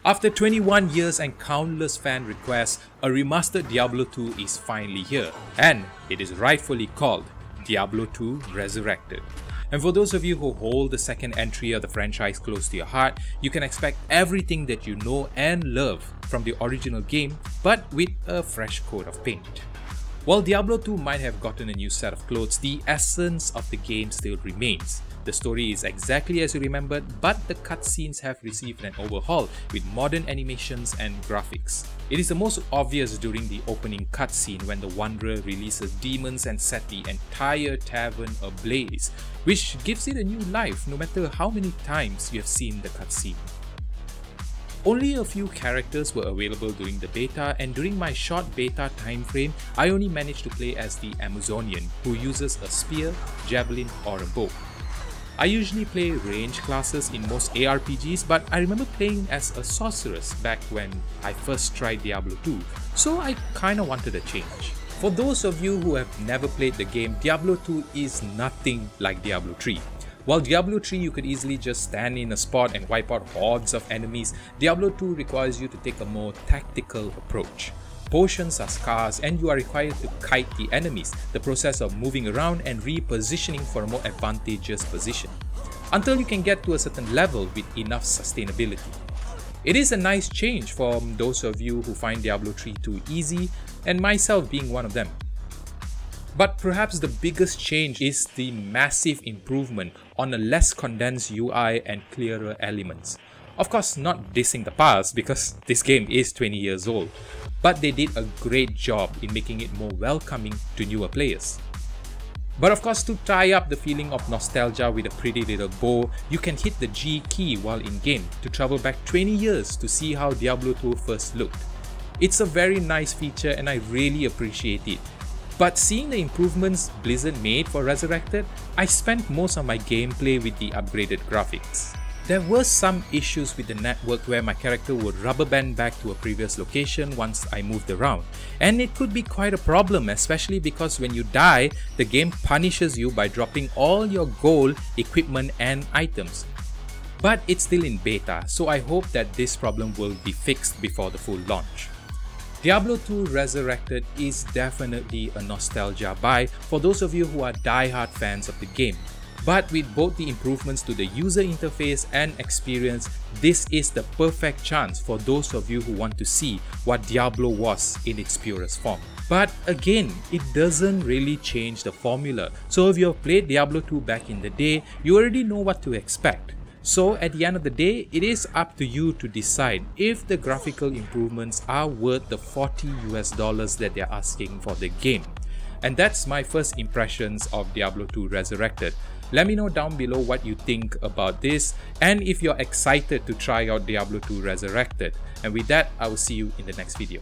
After 21 years and countless fan requests, a remastered Diablo 2 is finally here, and it is rightfully called Diablo 2 Resurrected. And for those of you who hold the second entry of the franchise close to your heart, you can expect everything that you know and love from the original game, but with a fresh coat of paint. While Diablo 2 might have gotten a new set of clothes, the essence of the game still remains. The story is exactly as you remembered, but the cutscenes have received an overhaul with modern animations and graphics. It is the most obvious during the opening cutscene when the Wanderer releases demons and set the entire tavern ablaze, which gives it a new life no matter how many times you have seen the cutscene. Only a few characters were available during the beta, and during my short beta time frame, I only managed to play as the Amazonian, who uses a spear, javelin or a bow. I usually play range classes in most ARPGs, but I remember playing as a sorceress back when I first tried Diablo 2, so I kinda wanted a change. For those of you who have never played the game, Diablo 2 is nothing like Diablo 3. While Diablo 3 you could easily just stand in a spot and wipe out hordes of enemies, Diablo 2 requires you to take a more tactical approach. Potions are scarce and you are required to kite the enemies, the process of moving around and repositioning for a more advantageous position, until you can get to a certain level with enough sustainability. It is a nice change for those of you who find Diablo 3 too easy, and myself being one of them. But perhaps the biggest change is the massive improvement on a less condensed UI and clearer elements. Of course, not dissing the past because this game is 20 years old, but they did a great job in making it more welcoming to newer players. But of course, to tie up the feeling of nostalgia with a pretty little bow, you can hit the G key while in-game to travel back 20 years to see how Diablo 2 first looked. It's a very nice feature and I really appreciate it. But seeing the improvements Blizzard made for Resurrected, I spent most of my gameplay with the upgraded graphics. There were some issues with the network where my character would rubber band back to a previous location once I moved around, and it could be quite a problem, especially because when you die, the game punishes you by dropping all your gold, equipment and items. But it's still in beta, so I hope that this problem will be fixed before the full launch. Diablo 2 Resurrected is definitely a nostalgia buy for those of you who are die-hard fans of the game. But with both the improvements to the user interface and experience, this is the perfect chance for those of you who want to see what Diablo was in its purest form. But again, it doesn't really change the formula, so if you have played Diablo 2 back in the day, you already know what to expect. So at the end of the day, it is up to you to decide if the graphical improvements are worth the $40 that they're asking for the game. And that's my first impressions of Diablo 2 Resurrected. Let me know down below what you think about this and if you're excited to try out Diablo 2 Resurrected. And with that, I will see you in the next video.